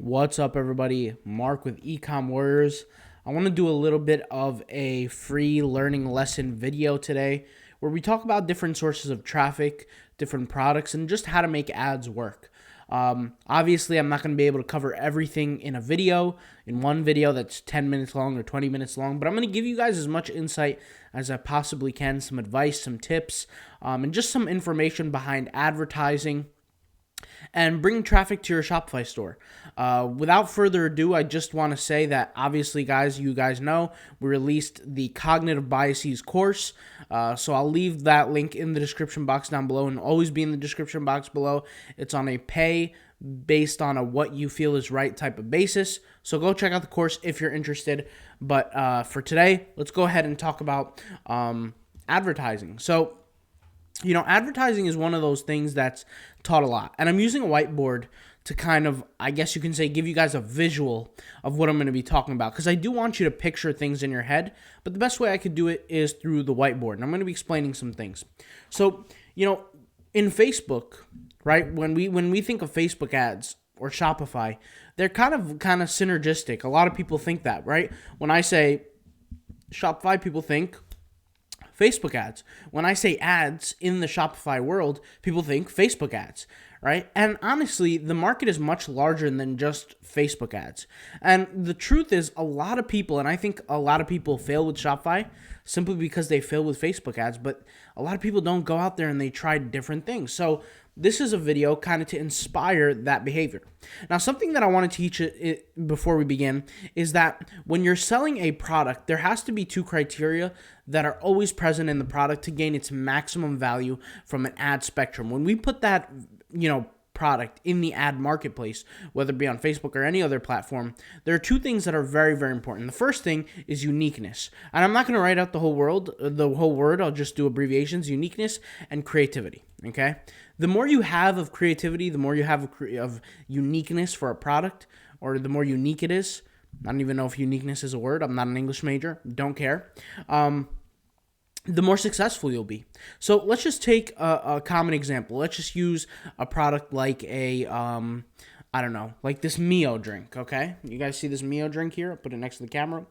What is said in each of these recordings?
What's up, everybody? Mark with Ecom Warriors. I want to do a little bit of a free learning lesson video today where we talk about different sources of traffic, different products, and just how to make ads work. Obviously, I'm not going to be able to cover everything in one video that's 10 minutes long or 20 minutes long, but I'm going to give you guys as much insight as I possibly can, some advice, some tips, and just some information behind advertising and bring traffic to your Shopify store. Without further ado, I just want to say that obviously, guys, you guys know we released the Cognitive Biases course. So I'll leave that link in the description box down below and always be in the description box below. It's on a pay based on a what you feel is right type of basis. So go check out the course if you're interested. But for today, let's go ahead and talk about advertising. So, advertising is one of those things that's taught a lot. And I'm using a whiteboard to kind of, I guess you can say, give you guys a visual of what I'm going to be talking about. Because I do want you to picture things in your head. But the best way I could do it is through the whiteboard. And I'm going to be explaining some things. So, in Facebook, right, when we think of Facebook ads or Shopify, they're kind of synergistic. A lot of people think that, right? When I say Shopify, people think Facebook ads. When I say ads in the Shopify world, people think Facebook ads, right? And honestly, the market is much larger than just Facebook ads. And the truth is, a lot of people, and I think a lot of people fail with Shopify simply because they fail with Facebook ads, but a lot of people don't go out there and they try different things. So this is a video kind of to inspire that behavior. Now, something that I want to teach before we begin is that when you're selling a product, there has to be two criteria that are always present in the product to gain its maximum value from an ad spectrum. When we put that, product in the ad marketplace, whether it be on Facebook or any other platform, there are two things that are very, very important. The first thing is uniqueness. And I'm not going to write out the whole word. I'll just do abbreviations: uniqueness and creativity. Okay? The more you have of creativity, the more you have of uniqueness for a product, or the more unique it is. I don't even know if uniqueness is a word. I'm not an English major. Don't care. The more successful you'll be. So let's just take a common example. Let's just use a product like like this Mio drink, okay? You guys see this Mio drink here? I'll put it next to the camera.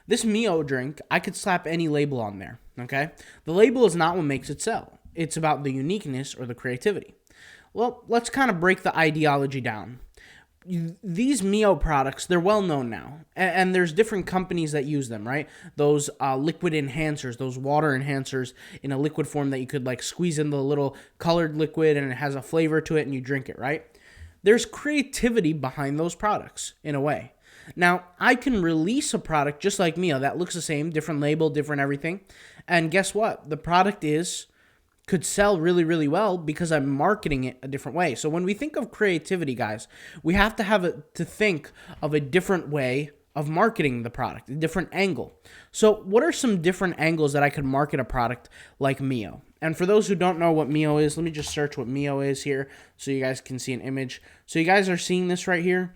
This Mio drink, I could slap any label on there, okay? The label is not what makes it sell. It's about the uniqueness or the creativity. Well, let's kind of break the ideology down. These Mio products, they're well known now, and there's different companies that use them, right? Those liquid enhancers, those water enhancers in a liquid form that you could like squeeze in the little colored liquid and it has a flavor to it and you drink it, right? There's creativity behind those products in a way. Now, I can release a product just like Mio that looks the same, different label, different everything, and guess what? The product could sell really, really well because I'm marketing it a different way. So when we think of creativity, guys, we have to think of a different way of marketing the product, a different angle. So what are some different angles that I could market a product like Mio? And for those who don't know what Mio is, let me just search what Mio is here so you guys can see an image. So you guys are seeing this right here,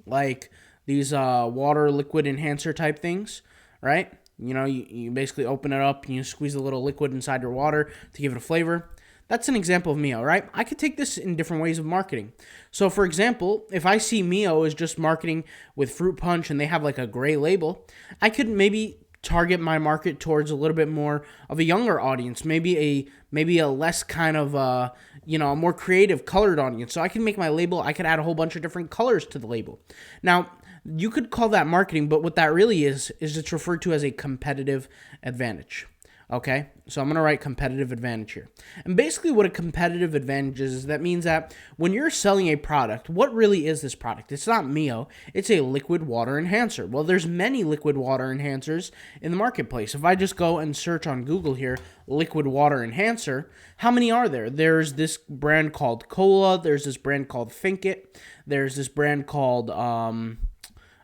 like these water liquid enhancer type things, right? You basically open it up and you squeeze a little liquid inside your water to give it a flavor. That's an example of Mio, right? I could take this in different ways of marketing. So, for example, if I see Mio is just marketing with fruit punch and they have like a gray label, I could maybe target my market towards a little bit more of a younger audience, maybe a less kind of a more creative colored audience. So I can make my label, I could add a whole bunch of different colors to the label. Now, you could call that marketing, but what that really is it's referred to as a competitive advantage. Okay, so I'm going to write competitive advantage here. And basically what a competitive advantage is that means that when you're selling a product, what really is this product? It's not Mio, it's a liquid water enhancer. Well, there's many liquid water enhancers in the marketplace. If I just go and search on Google here, liquid water enhancer, how many are there? There's this brand called Cola, there's this brand called Think It, there's this brand called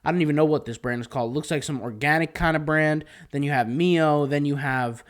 I don't even know what this brand is called. It looks like some organic kind of brand. Then you have Mio. Then you have,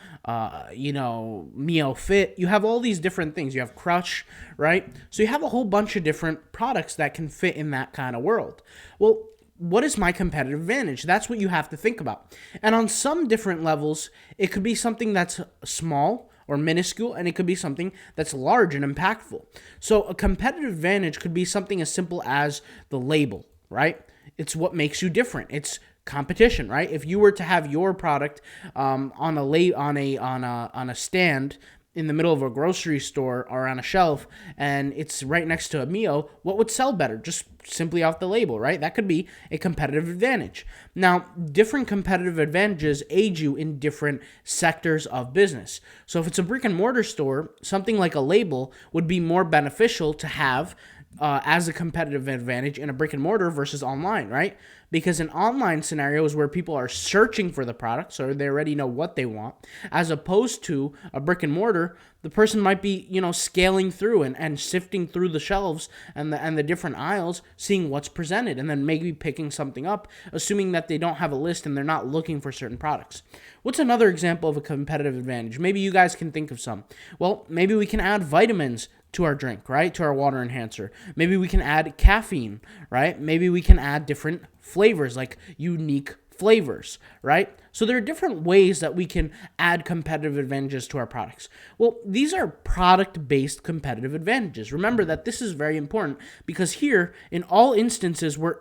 Mio Fit. You have all these different things. You have Crush, right? So you have a whole bunch of different products that can fit in that kind of world. Well, what is my competitive advantage? That's what you have to think about. And on some different levels, it could be something that's small or minuscule, and it could be something that's large and impactful. So a competitive advantage could be something as simple as the label, right? It's what makes you different. It's competition, right? If you were to have your product on a stand in the middle of a grocery store or on a shelf, and it's right next to a Mio, what would sell better? Just simply off the label, right? That could be a competitive advantage. Now, different competitive advantages aid you in different sectors of business. So if it's a brick and mortar store, something like a label would be more beneficial to have as a competitive advantage in a brick and mortar versus online, right? Because in online scenarios where people are searching for the product, so they already know what they want, as opposed to a brick and mortar, the person might be, scaling through and sifting through the shelves and the different aisles, seeing what's presented, and then maybe picking something up, assuming that they don't have a list and they're not looking for certain products. What's another example of a competitive advantage? Maybe you guys can think of some. Well, maybe we can add vitamins to our drink, right? To our water enhancer. Maybe we can add caffeine, right? Maybe we can add different flavors, like unique flavors, right? So there are different ways that we can add competitive advantages to our products. Well, these are product-based competitive advantages. Remember that this is very important because here, in all instances, we're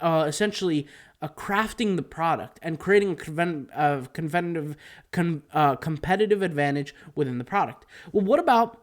essentially crafting the product and creating a competitive advantage within the product. Well, what about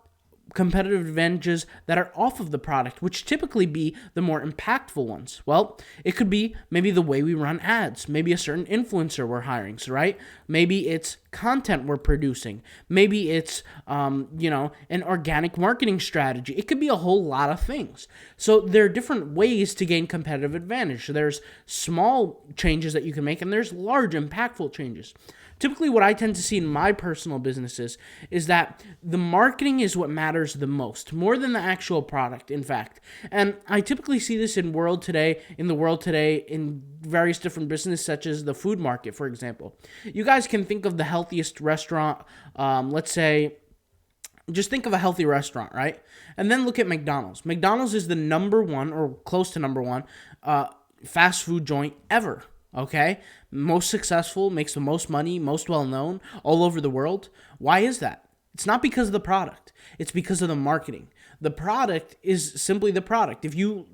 competitive advantages that are off of the product, which typically be the more impactful ones? Well, it could be maybe the way we run ads, maybe a certain influencer we're hiring, so right? Maybe it's content we're producing, maybe it's an organic marketing strategy. It could be a whole lot of things. So there are different ways to gain competitive advantage. So there's small changes that you can make, and there's large impactful changes. Typically, what I tend to see in my personal businesses is that the marketing is what matters the most, more than the actual product, in fact. And I typically see this in the world today, in various different businesses, such as the food market, for example. You guys can think of the healthiest restaurant, let's say, just think of a healthy restaurant, right? And then look at McDonald's. McDonald's is the number one, or close to number one, fast food joint ever. Okay? Most successful, makes the most money, most well-known all over the world. Why is that? It's not because of the product. It's because of the marketing. The product is simply the product. If you,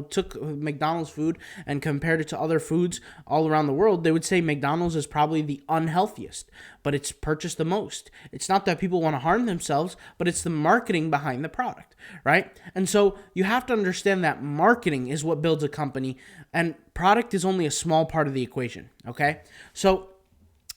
took McDonald's food and compared it to other foods all around the world, they would say McDonald's is probably the unhealthiest, but it's purchased the most. It's not that people want to harm themselves, but it's the marketing behind the product, right? And so you have to understand that marketing is what builds a company, and product is only a small part of the equation, okay? So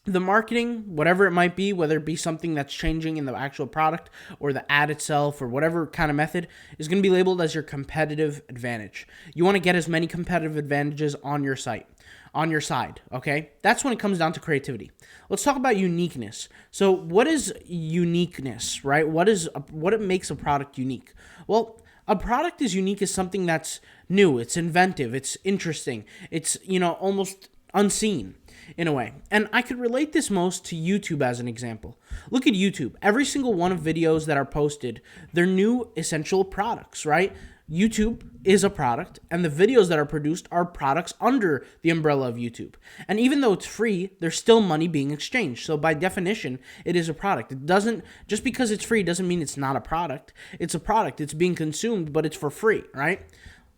the marketing, whatever it might be, whether it be something that's changing in the actual product or the ad itself or whatever kind of method, is going to be labeled as your competitive advantage. You want to get as many competitive advantages on your site, on your side, okay? That's when it comes down to creativity. Let's talk about uniqueness. So what is uniqueness, right? What makes a product unique? Well, a product is unique as something that's new, it's inventive, it's interesting, it's, almost unseen in a way. And I could relate this most to YouTube as an example. Look at YouTube. Every single one of videos that are posted, they're new essential products, right? YouTube is a product, and the videos that are produced are products under the umbrella of YouTube. And even though it's free, there's still money being exchanged. So by definition, it is a product. It doesn't, just because it's free doesn't mean it's not a product. It's a product. It's being consumed, but it's for free, right?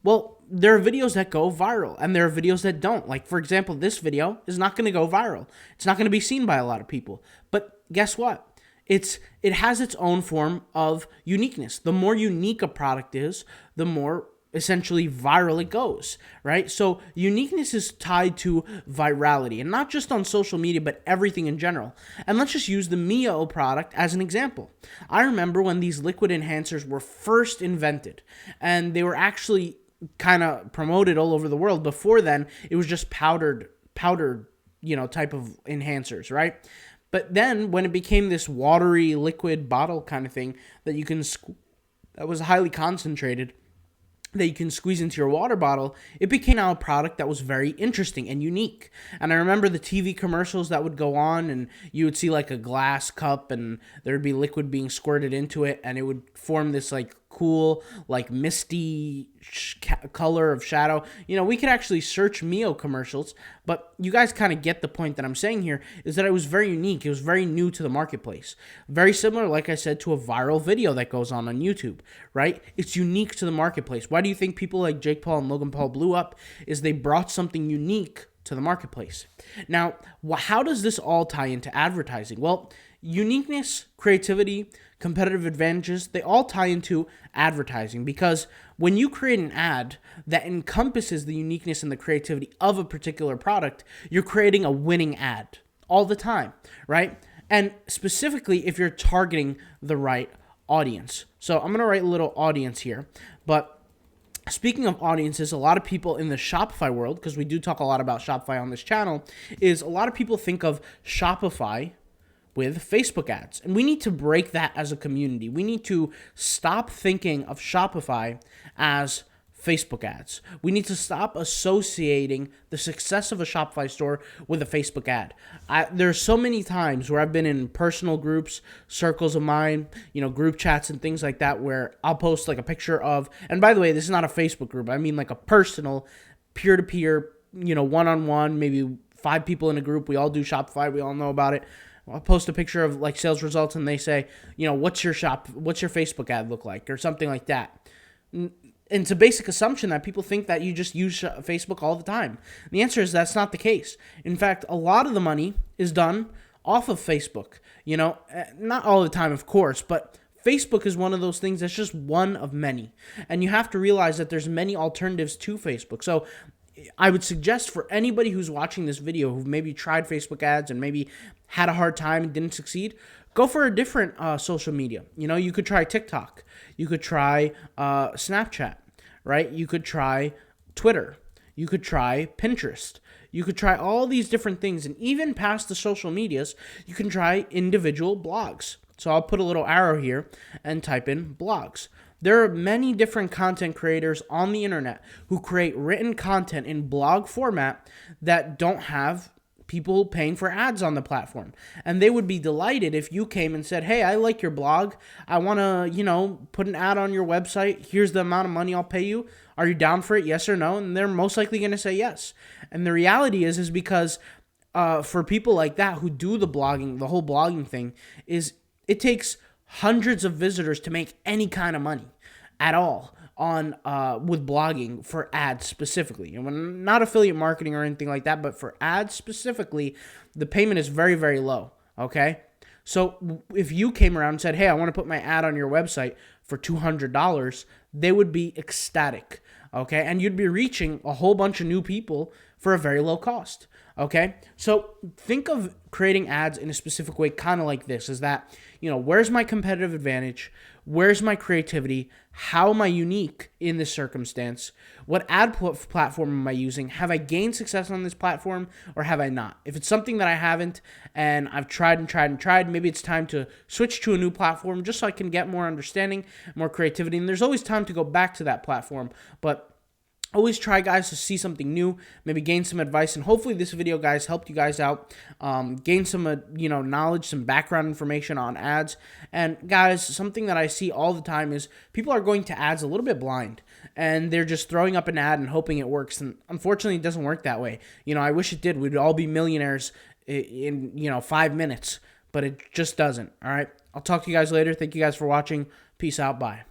Well, there are videos that go viral, and there are videos that don't. Like, for example, this video is not going to go viral. It's not going to be seen by a lot of people. But guess what? It has its own form of uniqueness. The more unique a product is, the more essentially viral it goes, right? So uniqueness is tied to virality, and not just on social media, but everything in general. And let's just use the Mio product as an example. I remember when these liquid enhancers were first invented, and they were actually kind of promoted all over the world. Before then, it was just powdered, type of enhancers, right? But then when it became this watery liquid bottle kind of thing that you can, that was highly concentrated, that you can squeeze into your water bottle, it became now a product that was very interesting and unique. And I remember the TV commercials that would go on, and you would see like a glass cup and there would be liquid being squirted into it, and it would form this like cool, like misty color of shadow. We could actually search Mio commercials, but you guys kind of get the point that I'm saying here is that it was very unique. It was very new to the marketplace. Very similar, like I said, to a viral video that goes on YouTube, right? It's unique to the marketplace. Why do you think people like Jake Paul and Logan Paul blew up? Is they brought something unique to the marketplace. Now, how does this all tie into advertising? Well, uniqueness, creativity, competitive advantages, they all tie into advertising, because when you create an ad that encompasses the uniqueness and the creativity of a particular product, you're creating a winning ad all the time, right? And specifically if you're targeting the right audience. So I'm going to write a little audience here, but speaking of audiences, a lot of people in the Shopify world, because we do talk a lot about Shopify on this channel, is a lot of people think of Shopify with Facebook ads. And we need to break that as a community. We need to stop thinking of Shopify as Facebook ads. We need to stop associating the success of a Shopify store with a Facebook ad. There's so many times where I've been in personal groups, circles of mine, group chats and things like that, where I'll post like a picture of, and by the way, this is not a Facebook group. I mean like a personal, peer-to-peer, one-on-one, maybe 5 people in a group. We all do Shopify. We all know about it. I'll post a picture of like sales results and they say, what's your Facebook ad look like, or something like that. And it's a basic assumption that people think that you just use Facebook all the time. The answer is that's not the case. In fact, a lot of the money is done off of Facebook. Not all the time, of course, but Facebook is one of those things that's just one of many. And you have to realize that there's many alternatives to Facebook. So I would suggest for anybody who's watching this video who maybe tried Facebook ads and maybe had a hard time and didn't succeed, go for a different social media. You could try TikTok. You could try Snapchat, right? You could try Twitter. You could try Pinterest. You could try all these different things. And even past the social medias, you can try individual blogs. So I'll put a little arrow here and type in blogs. There are many different content creators on the internet who create written content in blog format that don't have people paying for ads on the platform. And they would be delighted if you came and said, hey, I like your blog. I want to, put an ad on your website. Here's the amount of money I'll pay you. Are you down for it? Yes or no? And they're most likely going to say yes. And the reality is because for people like that who do the blogging, the whole blogging thing, is it takes hundreds of visitors to make any kind of money at all on with blogging for ads specifically. And not affiliate marketing or anything like that, but for ads specifically, the payment is very, very low, okay? So if you came around and said, hey, I want to put my ad on your website for $200, they would be ecstatic, okay? And you'd be reaching a whole bunch of new people for a very low cost, okay? So think of creating ads in a specific way, kind of like this, is that, where's my competitive advantage? Where's my creativity? How am I unique in this circumstance? What ad platform am I using? Have I gained success on this platform or have I not? If it's something that I haven't and I've tried and tried and tried, maybe it's time to switch to a new platform just so I can get more understanding, more creativity. And there's always time to go back to that platform, but always try, guys, to see something new, maybe gain some advice, and hopefully this video, guys, helped you guys out, gain some, knowledge, some background information on ads. And guys, something that I see all the time is people are going to ads a little bit blind, and they're just throwing up an ad and hoping it works. And unfortunately, it doesn't work that way. I wish it did. We'd all be millionaires in 5 minutes, but it just doesn't. All right. I'll talk to you guys later. Thank you guys for watching. Peace out. Bye.